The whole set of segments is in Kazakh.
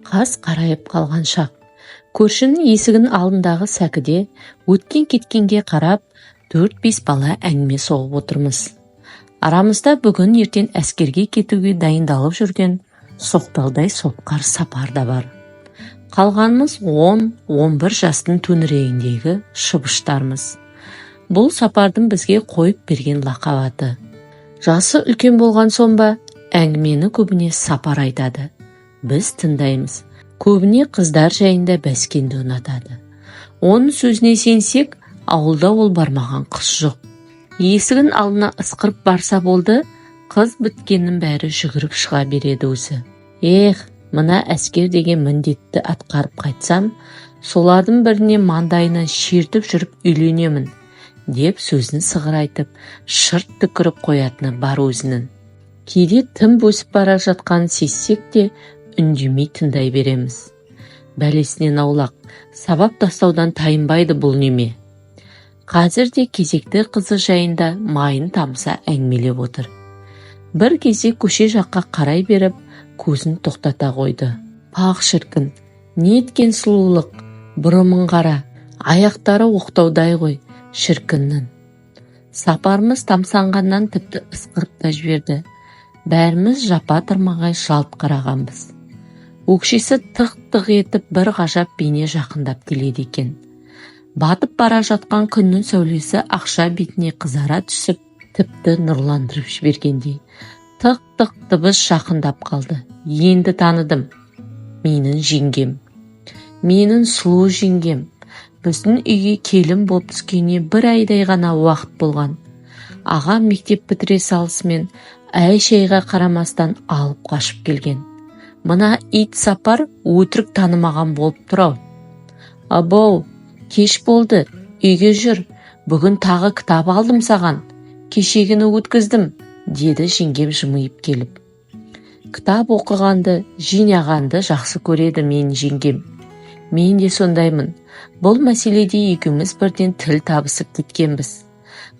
Қас қарайып қалған шақ. Көршінің есігінің алдындағы сәкіде өткен кеткенге қарап 4-5 бала әңгіме соғып отырмыз. Арамызда бүгін ертең әскерге кетуге дайындалып жүрген соқталдай сотқар Сапар да бар. Қалғанымыз 10-11 жастың төңірегіндегі шыбыштармыз. Бұл Сапардың бізге қойып берген лақап. Жасы үлкен болған соң ба, әңгімені көбіне Сапар айтады. Біз тыңдаймыз. Көбіне қыздар жайында бәскенді ұнатады. Оның сөзіне сенсек, ауылда ол бармаған қыз жоқ. Есігін алдына ысқырып барса болды, қыз біткеннің бәрі жүгіріп шыға береді өзі. Мына әскер деген міндетті атқарып қайтсам, солардың біріне маңдайынан шертіп жүріп үйленемін, деп сөзін сығырайтып, шырт түкіріп қоятыны бар өзінің. Кейде тым бөсіп бара жатқанын сезсек те, үндемей тыңдай береміз. Бәлесінен аулақ, сабап тастаудан тайынбайды бұл неме. Қазір де кезекті қызы жайында майын тамса әңгімелеп отыр. Бір кезде көше жаққа қарай беріп, көзін тоқтата қойды. Пақ шіркін, не еткен сұлулық, бұрымын қара, аяқтары оқтаудай ғой, шіркіннің. Сапарымыз тамсанғаннан тіпті ысқырып та жіберді. Бәріміз жапа тұрмағай жалт қарағанбыз. Өкшесі тық-тық етіп бір ғажап бейне жақындап келеді екен. Батып бара жатқан күннің сәулесі ақша бетіне қызара түсіп, тіпті нұрландырып жібергендей. Тық-тық дыбыс жақындап қалды. Енді таныдым. Менің жеңгем. Менің сұлу жеңгем. Біздің үйге келін болып түскеніне бір айдай ғана уақыт болған. Ағам мектеп бітіре салысымен әй-шайға қарамастан алып қашып келген. Мына ит Сапар өтірік танымаған болып тұрау. Абау, кеш болды, үйге жүр. Бүгін тағы кітап алдым саған. Кешегіні өткіздім, деді жеңгем жымиып келіп. Кітап оқығанды, жинағанды жақсы көреді мен жеңгем. Мен де сондаймын. Бұл мәселеде екеуміз бірден тіл табысып кеткенбіз.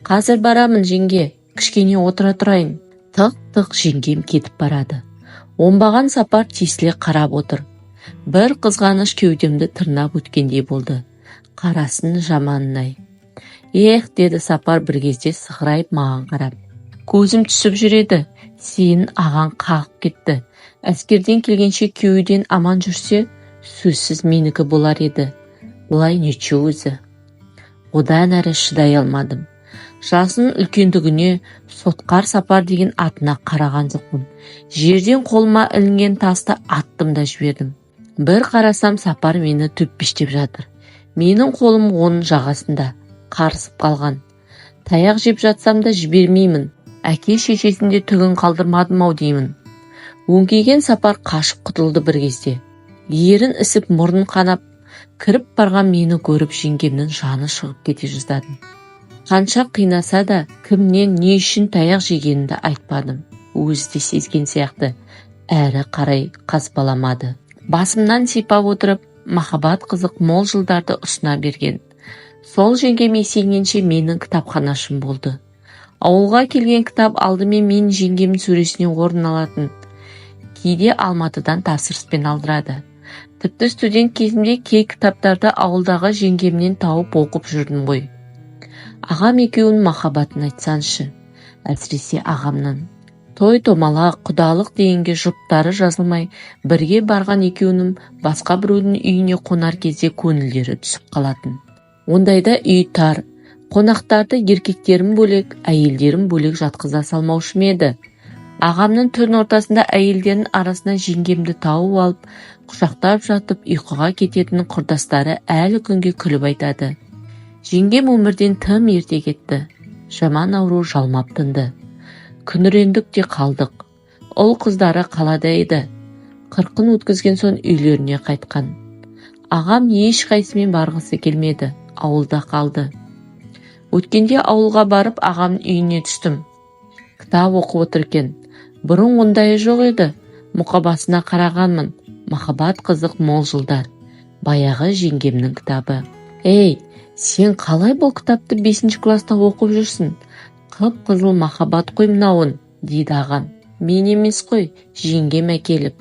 Қазір барамын жеңге, кішкене отыра тұрайын. Тық-тық жеңгем кетіп барады. Оңбаған Сапар тесіле қарап отыр. Бір қызғаныш кеудемді тырнап өткендей болды. Қарасын жаманын-ай. Деді Сапар бір кезде сығырайып маған қарап. Көзім түсіп жүреді, сенің ағаң қағып кетті. Әскерден келгенше күйеуден аман жүрсе, сөзсіз менікі болар еді. Бұлай нече өзі. Одан әрі шыдай алмадым. Жасының үлкендігіне сотқар Сапар деген атына қараған жоқпын. Жерден қолыма ілінген тасты аттым да жібердім. Бір қарасам Сапар мені төппештеп жатыр. Менің қолым оның жағасында, қарысып қалған. Таяқ жеп жатсам да жібермеймін. Әке шешесінде түгін қалдырмадым-ау деймін. Өңкейген Сапар қашып құтылды бір кезде. Ерін ісіп мұрын қанап, кіріп барған мені көріп жеңгемнің жаны шығып кете жаздадым. Қанша қинаса да, кімнен не үшін таяқ жегенімді айтпадым. Өзі де сезген сияқты, әрі қарай қазбаламады. Басымнан сипап отырып, махаббат қызық мол жылдарды ұсына берген. Сол жеңгем есейгенше менің кітапханашым болды. Ауылға келген кітап алдымен мен жеңгемнің сөресінен орын алатын. Кейде Алматыдан тапсырыспен алдырады. Тіпті студент кезімде кей кітаптарды ауылдағы жеңгемнен тауып оқып жүрдім ғой. Ағам екеуінің махаббатын айтсаншы, әсіресе ағамның. Той-томалақ, құдалық дегенге жұптары жазылмай, бірге барған екеуінің басқа біреудің үйіне қонар кезде көңілдері түсіп қалатын. Ондайда үй тар, қонақтарды еркектерін бөлек, әйелдерін бөлек жатқыза салмаушы еді. Ағамның түн ортасында әйелдерінің арасынан жеңгемді тауып алып, құшақтап жатып ұйқыға кететін құрдастары әлі күнге күліп айтады. Жеңгем өмірден тым ерте кетті. Жаман ауру жалмап тынды. Күңірендік те қалдық. Ұл қыздары қалада еді. 40-ын өткізген соң үйлеріне қайтқан. Ағам ешқайсымен барғысы келмеді, ауылда қалды. Өткенде ауылға барып ағамның үйіне түстім. Кітап оқып отыр екен. Бұрын ондайы жоқ еді. Мұқабасына қарағанмын. Махаббат қызық мол жылдар. Баяғы жеңгемнің кітабы. Сен қалай бұл кітапты 5-ші класста оқып жүрсің? Қып-қызыл махаббат қой мынауын, дейді ағам. Мен емес қой, жеңгем әкеліп.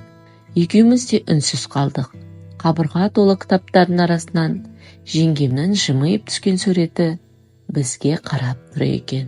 Екеуміз де үнсіз қалдық. Қабырға толы кітаптардың арасынан жеңгемнің жымиып түскен суреті бізге қарап тұр екен.